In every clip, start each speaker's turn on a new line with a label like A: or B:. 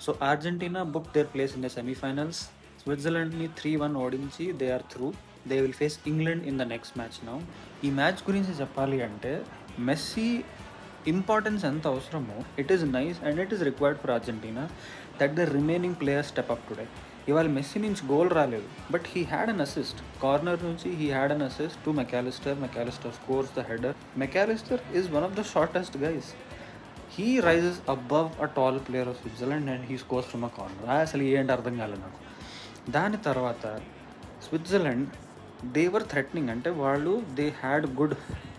A: So Argentina book their place in the semifinals. స్విట్జర్లాండ్ని 3-1 ఓడించి they are through. They will face England in the next match now. ఈ match గురించి చెప్పాలి అంటే Messi importance ఎంత అవసరమో it is nice and it is required for Argentina that the remaining players step up today. ఇవాళ Messi నుంచి goal రాలేదు, but he had an assist. Corner నుంచి he had an assist to MacAllister. MacAllister scores the header. మెకాలిస్టర్ is one of the shortest guys. He rises above a tall player of Switzerland and he scores from a corner. అసలు ఏంటి అర్థం కాలేదు నాకు. దాని తర్వాత Switzerland దేవర్ threatening, అంటే వాళ్ళు they had good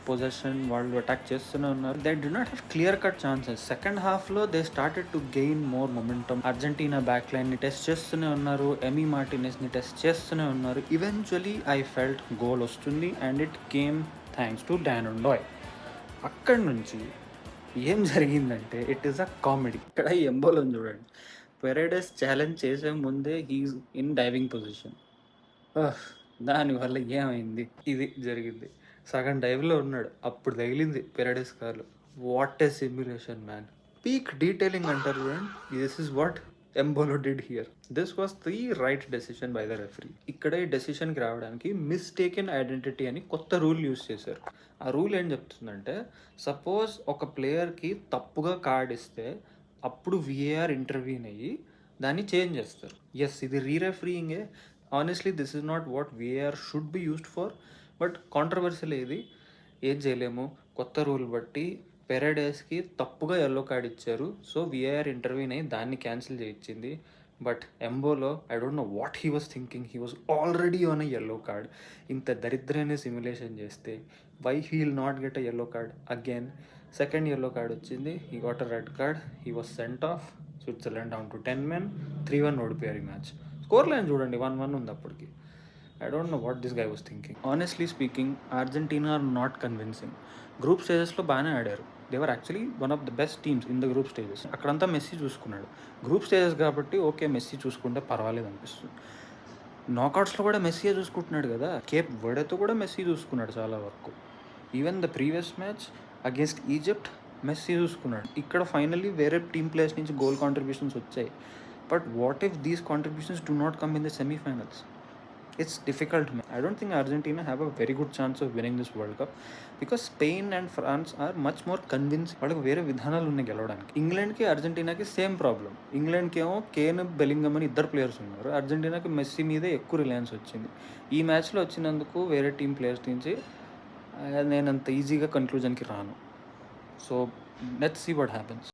A: position, వాళ్ళు అటాక్ చేస్తూనే ఉన్నారు. They did not have clear cut chances. Second హాఫ్లో they started to gain more momentum. Argentina back లైన్ని టెస్ట్ చేస్తూనే ఉన్నారు, ఎమీ మార్టినెస్ని టెస్ట్ చేస్తూనే ఉన్నారు. ఈవెన్చువలీ ఐ ఫెల్ట్ గోల్ వస్తుంది and it came thanks to డాన్ డాయ్. అక్కడి నుంచి ఏం జరిగిందంటే ఇట్ ఈస్ అ కామెడీ. ఇక్కడ ఎంబోలో చూడండి, పెరేడస్ ఛాలెంజ్ చేసే ముందే హీఈస్ ఇన్ డైవింగ్ పొజిషన్. దానివల్ల ఏమైంది, ఇది జరిగింది. సగం డైవ్లో ఉన్నాడు, అప్పుడు తగిలింది పెరడైస్ కార్లు. What a simulation man. Peak detailing అంటారు చూడండి, this is what Embolo did here. This was the right decision by the referee. ఇక్కడ ఈ డెసిషన్కి రావడానికి మిస్టేకెన్ ఐడెంటిటీ అని కొత్త రూల్ యూస్ చేశారు. ఆ రూల్ ఏం చెప్తుందంటే, సపోజ్ ఒక ప్లేయర్కి తప్పుగా కార్డ్ ఇస్తే అప్పుడు విఏఆర్ ఇంటర్వ్యూన్ అయ్యి దాన్ని చేంజ్ చేస్తారు. ఎస్, ఇది రీరెఫరీయింగే. Honestly this is not what VAR should be used for, but controversial ఏది ఏం చేయలేము. కొత్త రూల్ బట్టి పెరడేస్కి తప్పుగా ఎల్లో కార్డ్ ఇచ్చారు, సో విఏఆర్ ఇంటర్వ్యూన్ అయ్యి దాన్ని క్యాన్సిల్ చేయించింది. But Embolo I don't know what he was thinking. He was already on a yellow card. ఇంత దరిద్రమైన సిమ్యులేషన్ చేస్తే why he will not get a yellow card again. Second yellow card వచ్చింది, he got a red card, he was cent of. Switzerland down to 10 men, 3-1 ఓడిపోయారు ఈ match. Score line చూడండి, 1-1 ఉంది అప్పటికి. I don't know what this guy was thinking. Honestly speaking, Argentina are not convincing. Group స్టేజెస్లో బాగానే ఆడారు. They were actually one of the best teams in the group stages. అక్కడంతా Messi చూసుకున్నాడు. Group stages కాబట్టి okay, Messi చూసుకుంటే పర్వాలేదు అనిపిస్తుంది. నాకౌట్స్లో కూడా మెస్సీయే చూసుకుంటున్నాడు కదా. కేప్ వర్డేతో కూడా మెస్సీ చూసుకున్నాడు చాలా వరకు. Even the previous match against Egypt Messi చూసుకున్నాడు. ఇక్కడ ఫైనల్లీ వేరే టీమ్ ప్లేయర్స్ నుంచి గోల్ కాంట్రిబ్యూషన్స్ వచ్చాయి. But what if these contributions do not come in the semifinals? It's difficult. I don't think Argentina have a very good chance of winning this World Cup because Spain and France are much more convinced. వాళ్ళకి వేరే విధానాలు ఉన్నాయి గెలవడానికి. ఇంగ్లాండ్కి అర్జెంటీనాకి same problem. ఇంగ్లాండ్కి ఏమో Kane బెలింగమ్ అని ఇద్దరు players ఉన్నారు. అర్జెంటీనాకి messy మీదే ఎక్కువ రిలయన్స్ వచ్చింది. ఈ మ్యాచ్లో వచ్చినందుకు వేరే టీం ప్లేయర్స్ నుంచి నేను అంత ఈజీగా కన్క్లూజన్కి రాను. So let's see what happens.